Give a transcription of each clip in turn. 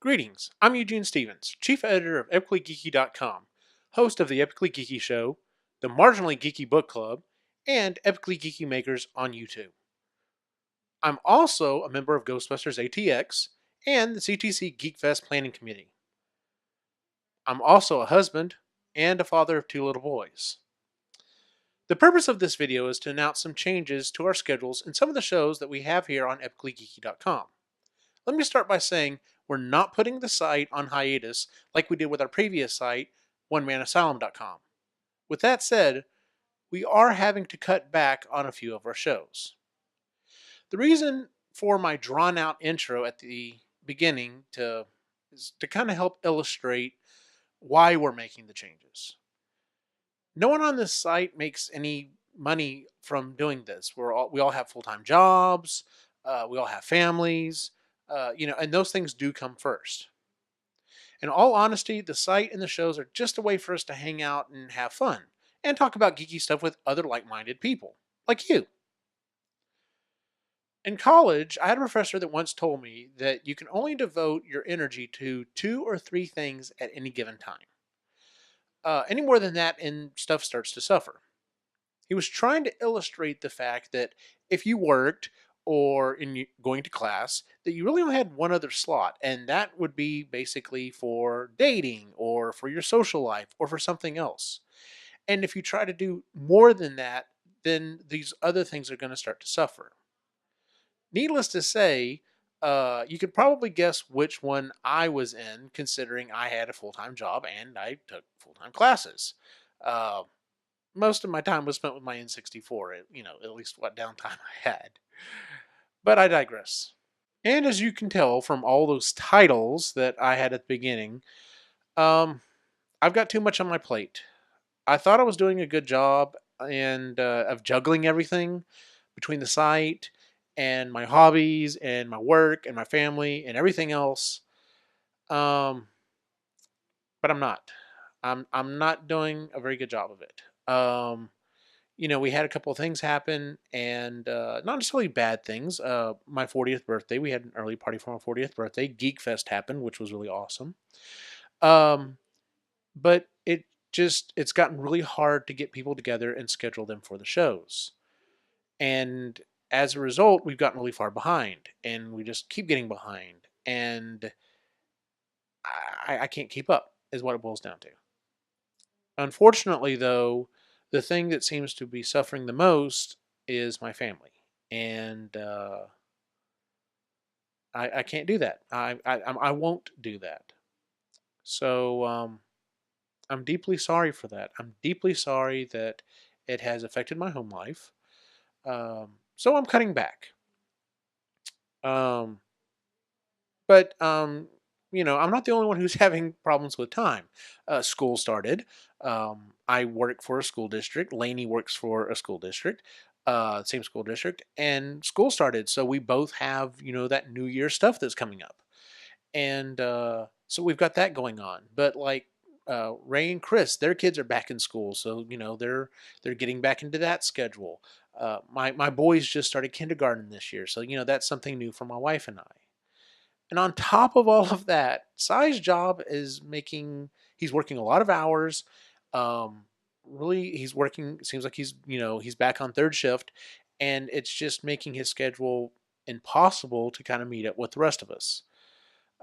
Greetings, I'm Eugene Stevens, Chief Editor of EpicallyGeeky.com, host of the Epically Geeky Show, the Marginally Geeky Book Club, and Epically Geeky Makers on YouTube. I'm also a member of Ghostbusters ATX and the CTC GeekFest Planning Committee. I'm also a husband and a father of two little boys. The purpose of this video is to announce some changes to our schedules and some of the shows that we have here on EpicallyGeeky.com. Let me start by saying we're not putting the site on hiatus like we did with our previous site, OneManAsylum.com. With that said, we are having to cut back on a few of our shows. The reason for my drawn out intro at the beginning is to kind of help illustrate why we're making the changes. No one on this site makes any money from doing this. We all have full-time jobs, we all have families, and those things do come first. In all honesty, the site and the shows are just a way for us to hang out and have fun and talk about geeky stuff with other like-minded people, like you. In college, I had a professor that once told me that you can only devote your energy to 2 or 3 things at any given time. Any more than that, and stuff starts to suffer. He was trying to illustrate the fact that if you worked or going to class, that you really only had one other slot, and that would be basically for dating or for your social life or for something else. And if you try to do more than that, then these other things are going to start to suffer. Needless to say, you could probably guess which one I was in, considering I had a full-time job and I took full-time classes. Uh, Most of my time was spent with my N64, at least what downtime I had. But I digress. And as you can tell from all those titles that I had at the beginning, um, I've got too much on my plate. I thought I was doing a good job of juggling everything between the site and my hobbies and my work and my family and everything else. Um, but I'm not. I'm not doing a very good job of it. We had a couple of things happen, and not necessarily bad things. My 40th birthday, we had an early party for my 40th birthday. Geek Fest happened, which was really awesome. Um, but it's gotten really hard to get people together and schedule them for the shows. And as a result, we've gotten really far behind, and we just keep getting behind. And I can't keep up, is what it boils down to. Unfortunately, though, the thing that seems to be suffering the most is my family, and I can't do that. I won't do that. So I'm deeply sorry for that. I'm deeply sorry that it has affected my home life. So I'm cutting back. Um, but I'm not the only one who's having problems with time. School started. I work for a school district. Lainey works for a school district, same school district, and school started. So we both have, that New Year stuff that's coming up, and so we've got that going on. But like Ray and Chris, their kids are back in school, so they're getting back into that schedule. My boys just started kindergarten this year, so that's something new for my wife and I. And on top of all of that, Sai's job is he's working a lot of hours. Um, really, he's working, seems like he's back on third shift, and it's just making his schedule impossible to kind of meet up with the rest of us.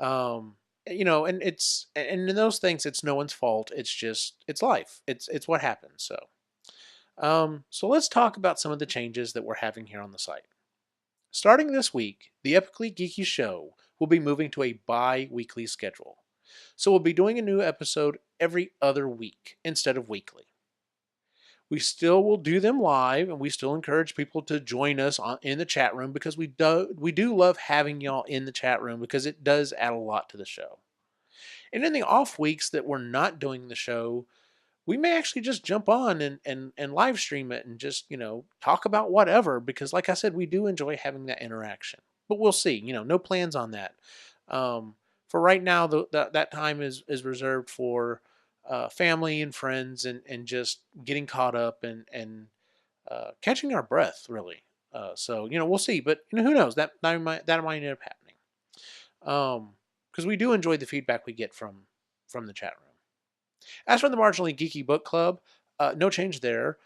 And in those things, it's no one's fault. It's life. It's what happens. So let's talk about some of the changes that we're having here on the site. Starting this week, the Epically Geeky Show will be moving to a bi-weekly schedule. So we'll be doing a new episode every other week instead of weekly. We still will do them live, and we still encourage people to join us in the chat room, because we do love having y'all in the chat room, because it does add a lot to the show. And in the off weeks that we're not doing the show, we may actually just jump on and live stream it and just, talk about whatever, because like I said, we do enjoy having that interaction. But we'll see, no plans on that. For right now, that time is reserved for family and friends, and just getting caught up and catching our breath, really. So we'll see, but who knows, that might end up happening. because we do enjoy the feedback we get from the chat room. As for the Marginally Geeky Book Club, no change there.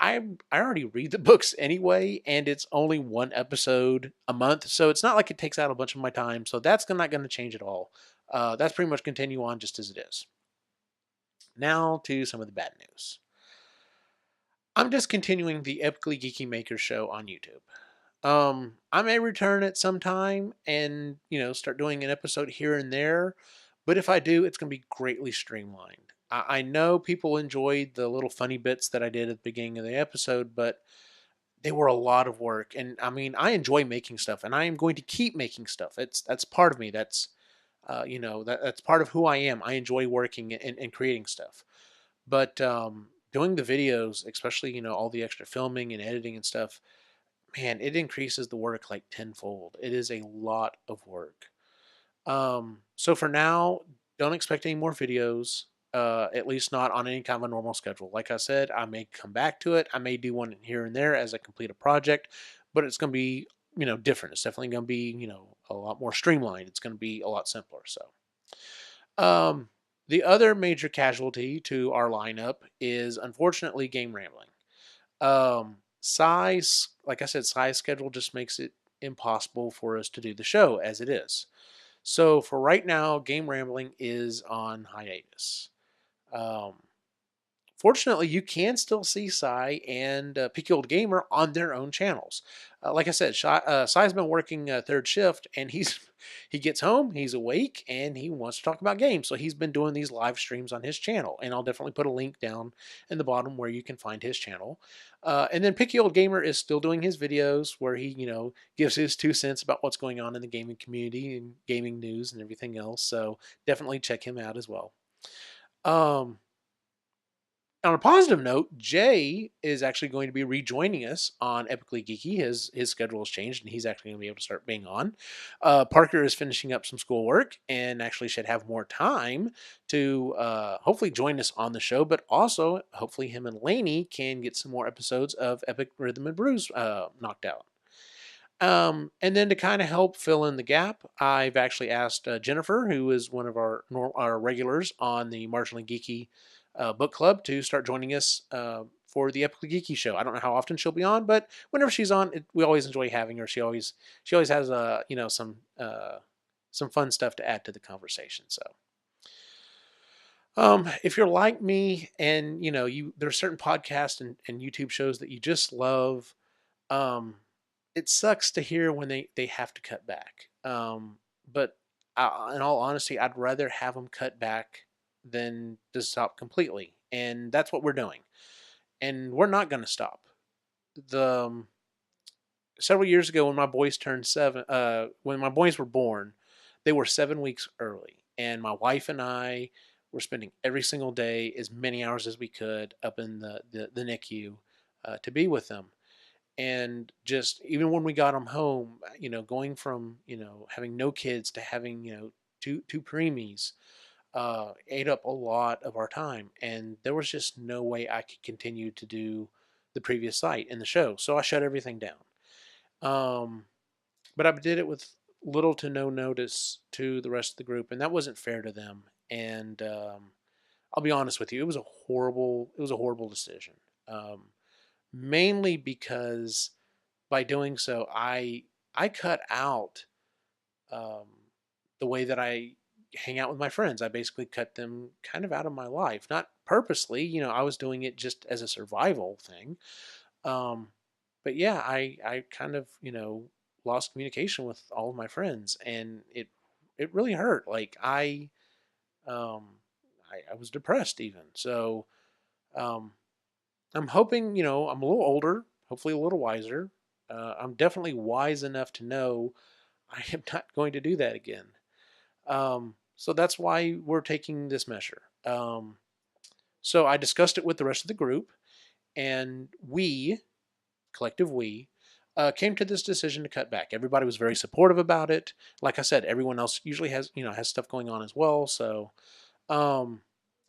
I already read the books anyway, and it's only one episode a month, so it's not like it takes out a bunch of my time. So that's not going to change at all. That's pretty much continue on just as it is. Now to some of the bad news. I'm discontinuing the Epically Geeky Makers show on YouTube. I may return at some time and start doing an episode here and there, but if I do, it's going to be greatly streamlined. I know people enjoyed the little funny bits that I did at the beginning of the episode, but they were a lot of work. And I mean, I enjoy making stuff, and I am going to keep making stuff. That's part of me. That's part of who I am. I enjoy working and creating stuff. But doing the videos, especially all the extra filming and editing and stuff, man, it increases the work like tenfold. It is a lot of work. So for now, don't expect any more videos. At least not on any kind of a normal schedule. Like I said, I may come back to it. I may do one here and there as I complete a project, but it's going to be, different. It's definitely going to be, a lot more streamlined. It's going to be a lot simpler. So, the other major casualty to our lineup is unfortunately game rambling. Size, like I said, size schedule just makes it impossible for us to do the show as it is. So for right now, game rambling is on hiatus. Um, Fortunately, you can still see Cy and Picky Old Gamer on their own channels. Like I said, Cy's been working third shift, and he gets home, he's awake, and he wants to talk about games. So he's been doing these live streams on his channel, and I'll definitely put a link down in the bottom where you can find his channel. And then Picky Old Gamer is still doing his videos where he, gives his 2 cents about what's going on in the gaming community and gaming news and everything else. So definitely check him out as well. On a positive note, Jay is actually going to be rejoining us on Epically Geeky. His schedule has changed, and he's actually going to be able to start being on. Parker is finishing up some schoolwork and actually should have more time to hopefully join us on the show, but also hopefully him and Lainey can get some more episodes of Epic Rhythm and Brews knocked out. And then to kind of help fill in the gap, I've actually asked Jennifer, who is one of our regulars on the Marginally Geeky book club, to start joining us for the Epically Geeky Show. I don't know how often she'll be on, but whenever she's on, we always enjoy having her. She always has some fun stuff to add to the conversation. So. If you're like me and there are certain podcasts and YouTube shows that you just love, it sucks to hear when they have to cut back. But in all honesty, I'd rather have them cut back than to stop completely. And that's what we're doing. And we're not going to stop. Several years ago when my boys turned 7, when my boys were born, they were 7 weeks early. And my wife and I were spending every single day as many hours as we could up in the NICU to be with them. And just even when we got them home, going from having no kids to having two preemies, ate up a lot of our time, and there was just no way I could continue to do the previous site in the show, so I shut everything down. But I did it with little to no notice to the rest of the group, and that wasn't fair to them. And I'll be honest with you, it was a horrible decision. Mainly because by doing so, I cut out the way that I hang out with my friends. I basically cut them kind of out of my life, not purposely. I was doing it just as a survival thing. But yeah, I kind of lost communication with all of my friends, and it really hurt. Like I was depressed even. So I'm hoping, I'm a little older, hopefully a little wiser. I'm definitely wise enough to know I am not going to do that again. So that's why we're taking this measure. So I discussed it with the rest of the group, and collective we, came to this decision to cut back. Everybody was very supportive about it. Like I said, everyone else usually has stuff going on as well. So,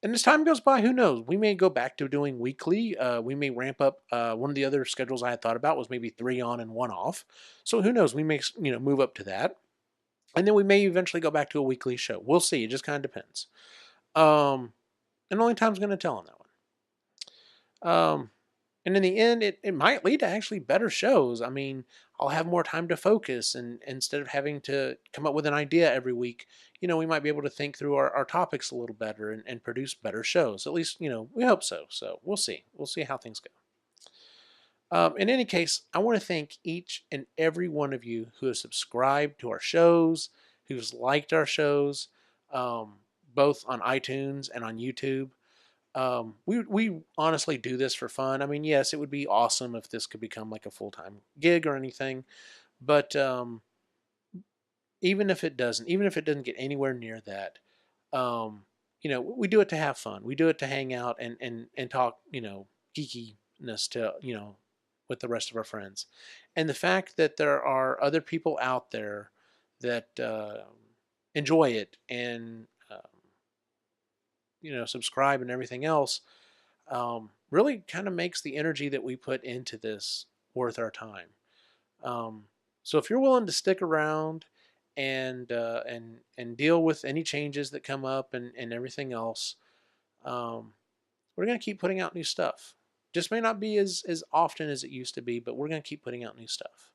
and as time goes by, who knows? We may go back to doing weekly. We may ramp up. One of the other schedules I had thought about was maybe 3 on and 1 off. So who knows? We may move up to that. And then we may eventually go back to a weekly show. We'll see. It just kind of depends. And only time's going to tell on that one. And in the end, it might lead to actually better shows. I mean, I'll have more time to focus, and instead of having to come up with an idea every week, we might be able to think through our topics a little better and produce better shows. At least, we hope so. So we'll see. We'll see how things go. In any case, I want to thank each and every one of you who has subscribed to our shows, who's liked our shows, both on iTunes and on YouTube. We honestly do this for fun. I mean, yes, it would be awesome if this could become like a full-time gig or anything, but even if it doesn't get anywhere near that, we do it to have fun. We do it to hang out and talk, geekiness to, with the rest of our friends. And the fact that there are other people out there that enjoy it and subscribe and everything else, really kind of makes the energy that we put into this worth our time. So if you're willing to stick around and deal with any changes that come up and everything else, we're going to keep putting out new stuff. Just may not be as often as it used to be, but we're going to keep putting out new stuff.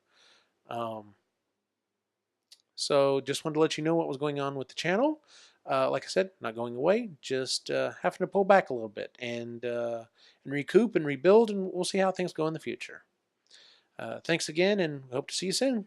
So just wanted to let you know what was going on with the channel. Like I said, not going away, just having to pull back a little bit and recoup and rebuild, and we'll see how things go in the future. Thanks again, and hope to see you soon.